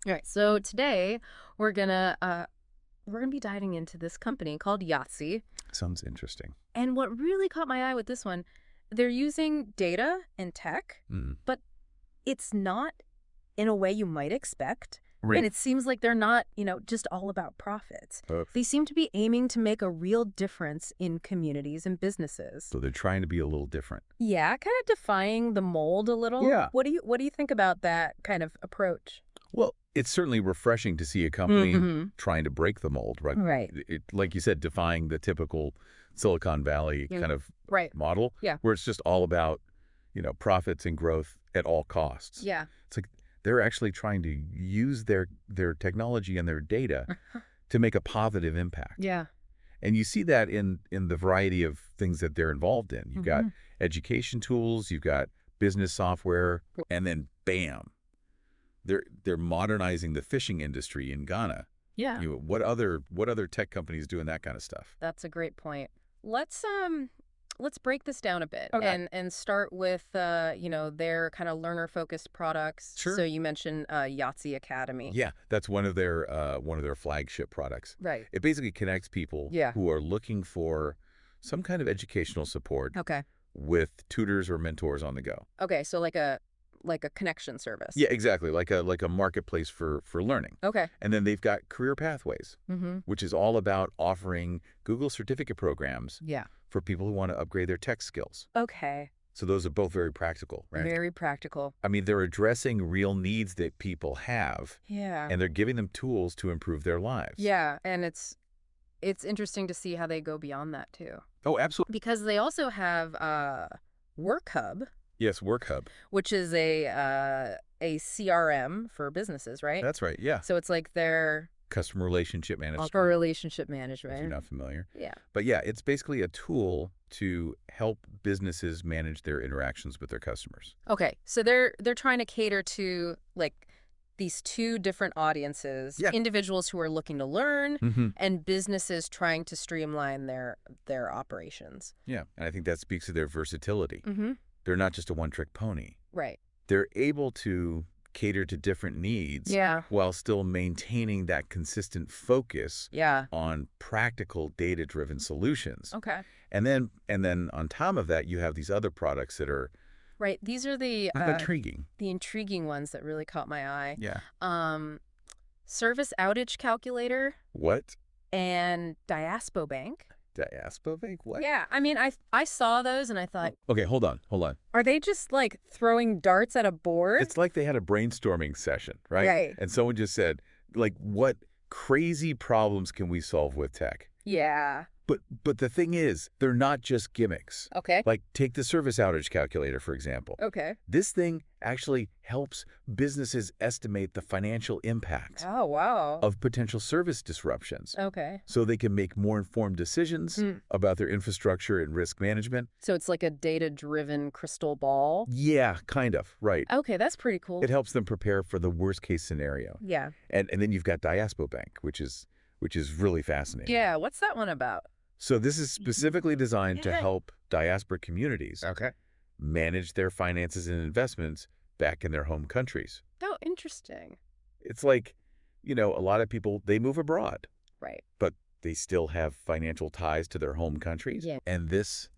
All right, so today we're gonna be diving into this company called Yazi. Sounds interesting. And what really caught my eye with this one, they're using data and tech, Mm. but it's not in a way you might expect. Right. And it seems like they're not, just all about profits. Both. They seem to be aiming to make a real difference in communities and businesses. So they're trying to be a little different. Yeah, kind of defying the mold a little. Yeah. What do you think about that kind of approach? Well, it's certainly refreshing to see a company Mm-hmm. trying to break the mold, right? Right. Like you said, defying the typical Silicon Valley kind of Right. model, Yeah. where it's just all about, profits and growth at all costs. Yeah. It's like they're actually trying to use their technology and their data to make a positive impact. Yeah. And you see that in the variety of things that they're involved in. You've got education tools, you've got business software, and then bam, they're modernizing the fishing industry in Ghana. Yeah. What other tech companies doing that kind of stuff? That's a great point. Let's break this down a bit and start with their kind of learner focused products. Sure. So you mentioned Yahtzee Academy. Yeah, that's one of their flagship products. Right. It basically connects people who are looking for some kind of educational support Okay. with tutors or mentors on the go. Okay. So like a connection service. Yeah, exactly. Like a marketplace for learning. Okay. And then they've got Career Pathways, Mm-hmm. which is all about offering Google certificate programs Yeah. for people who want to upgrade their tech skills. Okay. So those are both very practical, right? Very practical. I mean, they're addressing real needs that people have, Yeah. and they're giving them tools to improve their lives. Yeah. And it's interesting to see how they go beyond that too. Oh, absolutely. Because they also have Work Hub, Yes, Work Hub. which is a CRM for businesses, right? That's right, yeah. So it's like their Customer relationship management, for relationship if you're management. not familiar. Yeah. But yeah, it's basically a tool to help businesses manage their interactions with their customers. Okay. So they're trying to cater to like these two different audiences, Yeah. individuals who are looking to learn Mm-hmm. and businesses trying to streamline their operations. Yeah, and I think that speaks to their versatility. Mm-hmm. They're not just a one-trick pony. Right. They're able to cater to different needs Yeah. while still maintaining that consistent focus Yeah. on practical data-driven solutions. Okay. And then on top of that, you have these other products that are Right. These are the intriguing. intriguing ones that really caught my eye. Yeah. Service outage calculator What? and Diaspo Bank. Diaspo Bank? What? Yeah, I mean, I saw those and I thought, Okay, hold on. are they just like throwing darts at a board? It's like they had a brainstorming session, right? Right. And someone just said, like, what crazy problems can we solve with tech? Yeah. But the thing is, they're not just gimmicks. Okay. Like, take the service outage calculator, for example. Okay. This thing actually helps businesses estimate the financial impact Oh, wow. of potential service disruptions Okay. so they can make more informed decisions about their infrastructure and risk management. So it's like a data-driven crystal ball. Yeah, kind of, right. Okay, that's pretty cool. It helps them prepare for the worst-case scenario. Yeah. And then you've got Diaspo Bank, which is really fascinating. Yeah, what's that one about? So this is specifically designed to Yeah. help diaspora communities manage their finances and investments back in their home countries. Oh, interesting. It's like, a lot of people, they move abroad, Right. but they still have financial ties to their home countries. Yeah. And this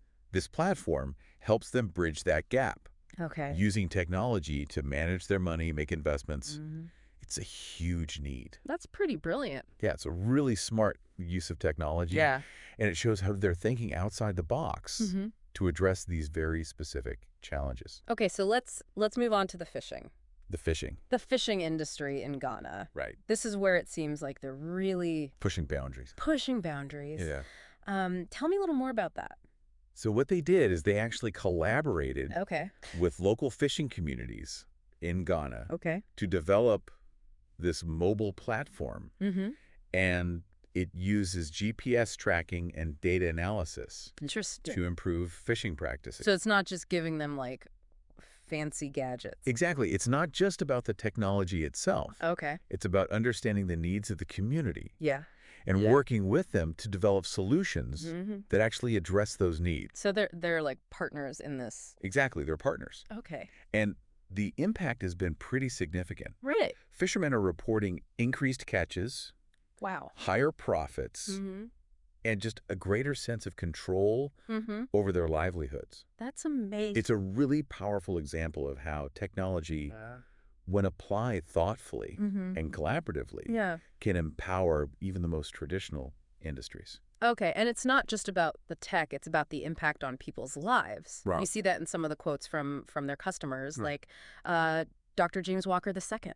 platform helps them bridge that gap Okay. using technology to manage their money, make investments. Mm-hmm. It's a huge need. That's pretty brilliant. Yeah, it's a really smart use of technology. Yeah. And it shows how they're thinking outside the box Mm-hmm. to address these very specific challenges. Okay, so let's move on to the fishing. The fishing. The fishing industry in Ghana. Right. This is where it seems like they're really Pushing boundaries. pushing boundaries. Yeah. Tell me a little more about that. So what they did is they actually collaborated Okay. with local fishing communities in Ghana Okay. to develop this mobile platform. Mm-hmm. And it uses GPS tracking and data analysis Interesting. to improve fishing practices. So it's not just giving them like fancy gadgets. Exactly. It's not just about the technology itself. Okay. It's about understanding the needs of the community Yeah. and Yeah. working with them to develop solutions Mm-hmm. that actually address those needs. So they're like partners in this. Exactly. They're partners. Okay. And the impact has been pretty significant. Really? Fishermen are reporting increased catches, Wow. higher profits, Mm-hmm. and just a greater sense of control Mm-hmm. over their livelihoods. That's amazing. It's a really powerful example of how technology, when applied thoughtfully Mm-hmm. and collaboratively, Yeah. can empower even the most traditional industries. Okay, and it's not just about the tech, it's about the impact on people's lives. Right. You see that in some of the quotes from their customers, Right. like Dr. James Walker II.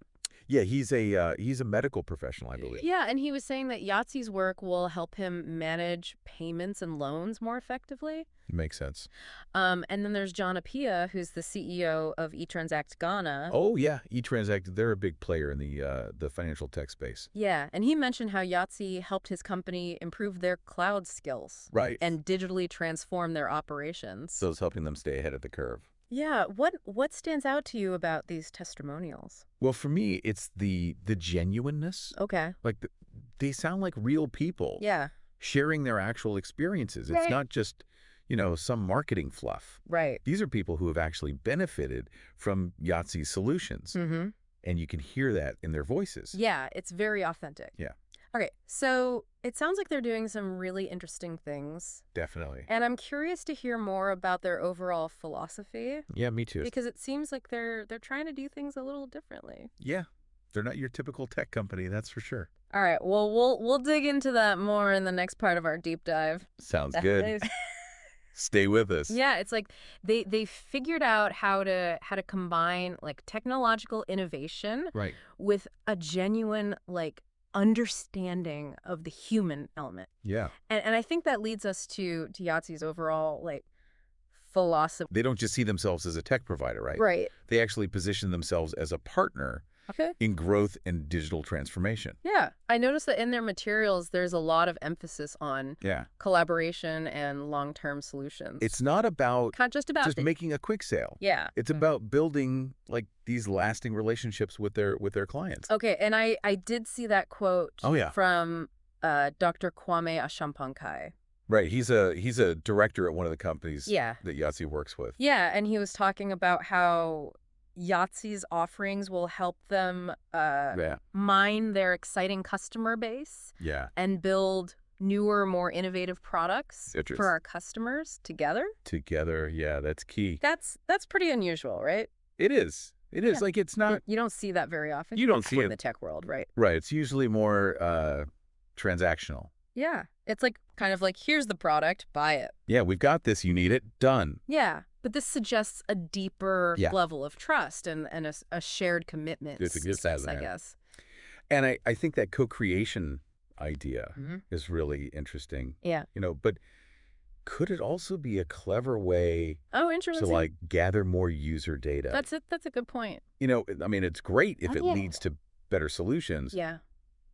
Yeah, he's a medical professional, I believe. Yeah, and he was saying that Yazi's work will help him manage payments and loans more effectively. Makes sense. And then there's John Appiah, who's the CEO of eTransact Ghana. Oh yeah, eTransact, they're a big player in the financial tech space. Yeah, and he mentioned how Yazi helped his company improve their cloud skills. Right. And digitally transform their operations. So it's helping them stay ahead of the curve. Yeah, what stands out to you about these testimonials? Well, for me, it's the genuineness. Okay. Like they sound like real people. Yeah. Sharing their actual experiences. It's Right. not just, some marketing fluff. Right. These are people who have actually benefited from Yazi's solutions. Mm-hmm. And you can hear that in their voices. Yeah, it's very authentic. Yeah. Okay, so it sounds like they're doing some really interesting things. Definitely. And I'm curious to hear more about their overall philosophy. Yeah, me too. Because it seems like they're trying to do things a little differently. Yeah. They're not your typical tech company, that's for sure. All right, well, we'll dig into that more in the next part of our deep dive. Sounds good. Stay with us. Yeah, it's like they figured out how to combine like technological innovation Right. with a genuine like understanding of the human element. Yeah. And I think that leads us to Yazi's overall like philosophy. They don't just see themselves as a tech provider, right? Right. They actually position themselves as a partner Okay. in growth and digital transformation. Yeah. I noticed that in their materials there's a lot of emphasis on Yeah. collaboration and long-term solutions. It's not about not just about making a quick sale. Yeah. It's about building like these lasting relationships with their clients. Okay, and I did see that quote Oh, yeah. from Dr. Kwame Ashampankai. Right. He's a director at one of the companies Yeah. that Yazi works with. Yeah, and he was talking about how Yazi's offerings will help them Yeah. mine their exciting customer base Yeah. and build newer, more innovative products Interesting. for our customers together. Together, yeah, that's key. That's pretty unusual, right? It is. It is. Yeah. Like it's not You don't see that very often. You don't see in it. the tech world, right? right. It's usually more transactional. Yeah, it's like kind of like here's the product, buy it. Yeah, we've got this. You need it. Done. Yeah, but this suggests a deeper Yeah. level of trust and a shared commitment. It's a good size, I yeah. guess. And I think that co-creation idea Mhm. is really interesting. Yeah. But could it also be a clever way Oh, to interesting. like gather more user data? That's it. That's a good point. I mean, it's great if Oh, it yeah. leads to better solutions. Yeah.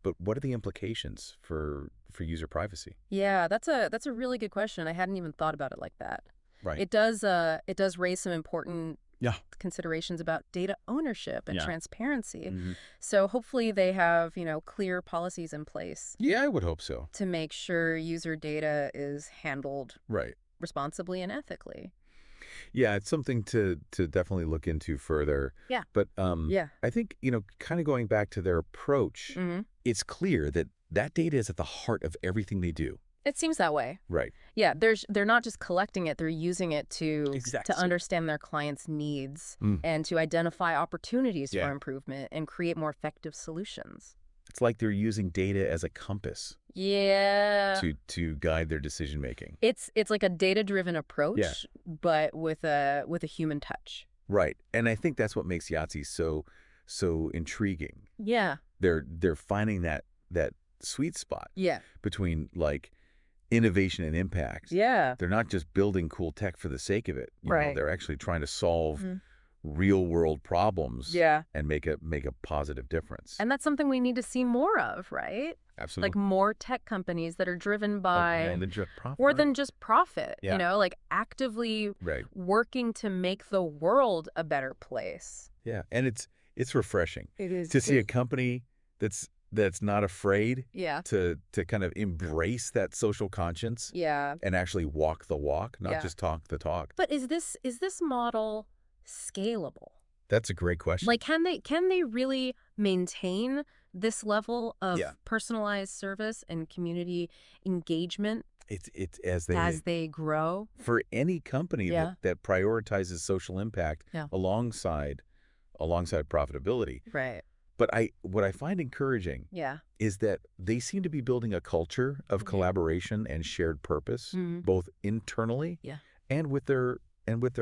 But what are the implications for user privacy? Yeah, that's a really good question. I hadn't even thought about it like that. Right. It does raise some important Yeah. considerations about data ownership and Yeah. transparency. Mhm. So hopefully they have, clear policies in place Yeah, I would hope so. to make sure user data is handled Right. responsibly and ethically. Yeah, it's something to definitely look into further. Yeah. But Yeah. I think, kind of going back to their approach, Mhm. it's clear that data is at the heart of everything they do. It seems that way. Right. Yeah, they're not just collecting it, they're using it to Exactly. understand their clients' needs Mm. and to identify opportunities Yeah. for improvement and create more effective solutions. It's like they're using data as a compass Yeah. to guide their decision making. It's like a data-driven approach, but with a human touch. Right. And I think that's what makes Yazi so intriguing. Yeah. They're finding that sweet spot Yeah. between like innovation and impact. Yeah. They're not just building cool tech for the sake of it. Right. They're actually trying to solve Mhm. real world problems Yeah. and make a positive difference. And that's something we need to see more of, right? Absolutely. Like more tech companies that are driven by Profit. more than just profit, Yeah. like actively Right. working to make the world a better place. Yeah. And it's refreshing It is. to see a company that's not afraid Yeah. to kind of embrace that social conscience Yeah. and actually walk the walk, not Yeah. just talk the talk. But is this model scalable? That's a great question. Like, can they really maintain this level of Yeah. personalized service and community engagement It's as they grow? for any company Yeah. that prioritizes social impact Yeah. alongside profitability. Right. But what I find encouraging Yeah. is that they seem to be building a culture of collaboration and shared purpose, both internally Yeah. and with their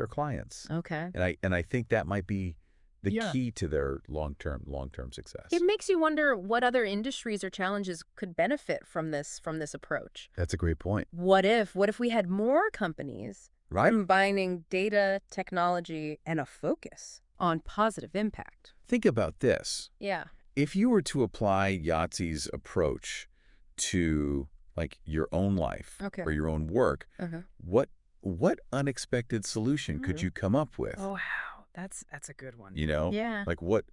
clients. Okay. And I think that might be the key to their long-term success. It makes you wonder what other industries or challenges could benefit from this approach. That's a great point. What if we had more companies Right? combining data, technology, and a focus on positive impact? Think about this. Yeah. If you were to apply Yazi's approach to like your own life Okay. or your own work, Okay. what unexpected solution could you come up with? Oh, wow. That's a good one. You know? Yeah. Like what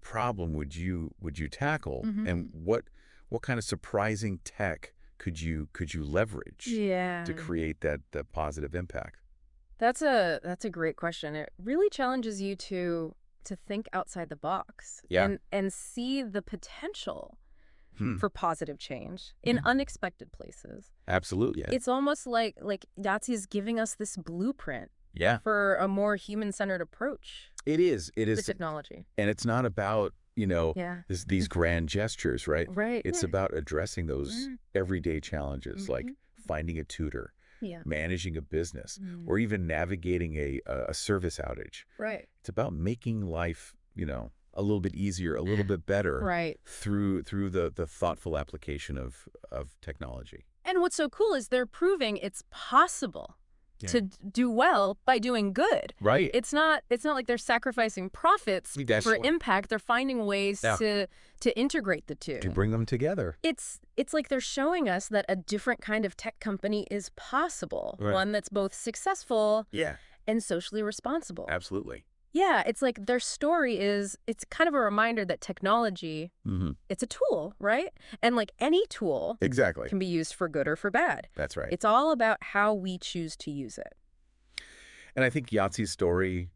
problem would you tackle, and what kind of surprising tech could you leverage Yeah. to create that positive impact? That's a great question. It really challenges you to think outside the box. Yeah. And see the potential Hmm. for positive change in unexpected places. Absolutely. It's almost like Yazi is giving us this blueprint Yeah. for a more human-centered approach It is. to technology. And it's not about, Yeah. these grand gestures, right? Right. It's about addressing those everyday challenges, like finding a tutor, Yeah. managing a business, or even navigating a service outage. Right. It's about making life, a little bit easier, a little bit better, Right. through the thoughtful application of technology. And what's so cool is they're proving it's possible to do well by doing good. Right. It's not like they're sacrificing profits That's for right. impact. They're finding ways to integrate the two. To bring them together. It's like they're showing us that a different kind of tech company is possible. Right. One that's both successful Yeah. and socially responsible. Absolutely. Yeah, it's like their story it's kind of a reminder that technology, it's a tool, right? And like any tool Exactly. can be used for good or for bad. That's right. It's all about how we choose to use it. And I think Yazi's story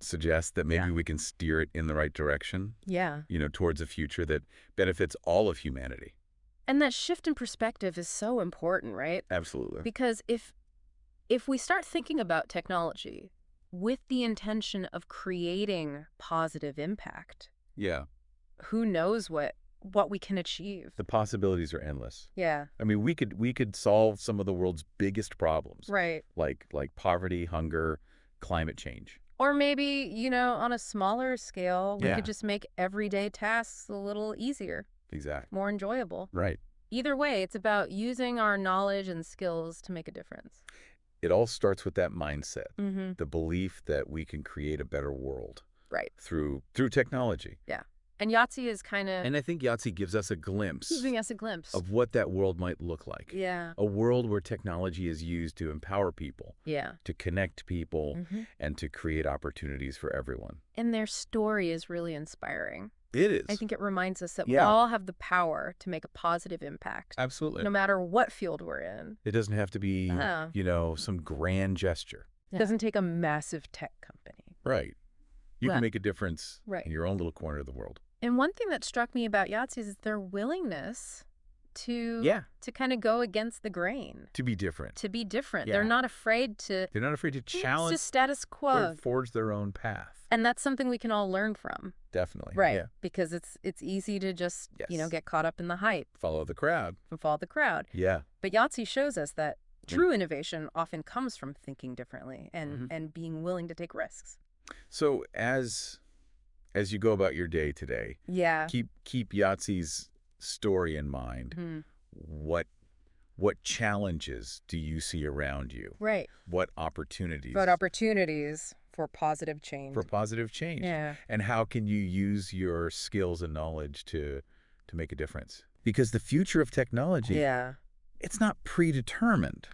suggests that maybe we can steer it in the right direction, Yeah. towards a future that benefits all of humanity. And that shift in perspective is so important, right? Absolutely. Because if we start thinking about technology with the intention of creating positive impact, Yeah. who knows what we can achieve. The possibilities are endless. Yeah. I mean, we could solve some of the world's biggest problems, Right. like poverty, hunger, climate change. Or maybe, on a smaller scale, we Yeah. could just make everyday tasks a little easier, Exactly. more enjoyable. Right. Either way, it's about using our knowledge and skills to make a difference. It all starts with that mindset, Mm-hmm. the belief that we can create a better world Right. through technology. Yeah. And Yazi is kind of And I think Yazi gives us a glimpse giving us a glimpse. of what that world might look like. Yeah. A world where technology is used to empower people, Yeah. to connect people, Mm-hmm. and to create opportunities for everyone. And their story is really inspiring. It is. I think it reminds us that we Yeah. all have the power to make a positive impact, Absolutely. no matter what field we're in. It doesn't have to be, Uh-huh. some grand gesture. It doesn't take a massive tech company. Right. You Well, can make a difference right. in your own little corner of the world. And one thing that struck me about Yazi is their willingness to kind of go against the grain, To be different. to be different. Yeah. They're not afraid to They're not afraid to it's challenge just status or quo. forge their own path. And that's something we can all learn from. Definitely. Right. Yeah. Because it's easy to just, Yes. get caught up in the hype Follow the crowd. and follow the crowd. Yeah. But Yazi shows us that true innovation often comes from thinking differently Mm-hmm. and being willing to take risks. So as you go about your day today, Yeah. keep Yazi's story in mind. Mhm. What challenges do you see around you? Right. What opportunities But opportunities for positive change. for positive change? Yeah. And how can you use your skills and knowledge to make a difference? Because the future of technology, Yeah. it's not predetermined.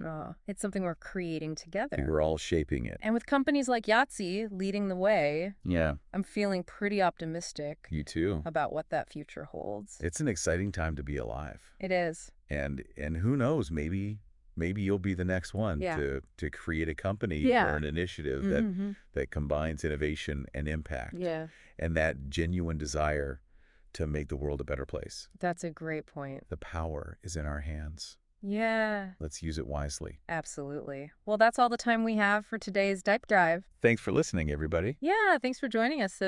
It's something we're creating together. We're all shaping it. And with companies like Yazi leading the way, Yeah, I'm feeling pretty optimistic you too. about what that future holds. It's an exciting time to be alive. It is. And who knows, maybe maybe you'll be the next one Yeah. to create a company Yeah. or an initiative that combines innovation and impact Yeah. and that genuine desire to make the world a better place. That's a great point. The power is in our hands. Yeah. Let's use it wisely. Absolutely. Well, that's all the time we have for today's Deep Dive. Thanks for listening, everybody. Yeah, thanks for joining us.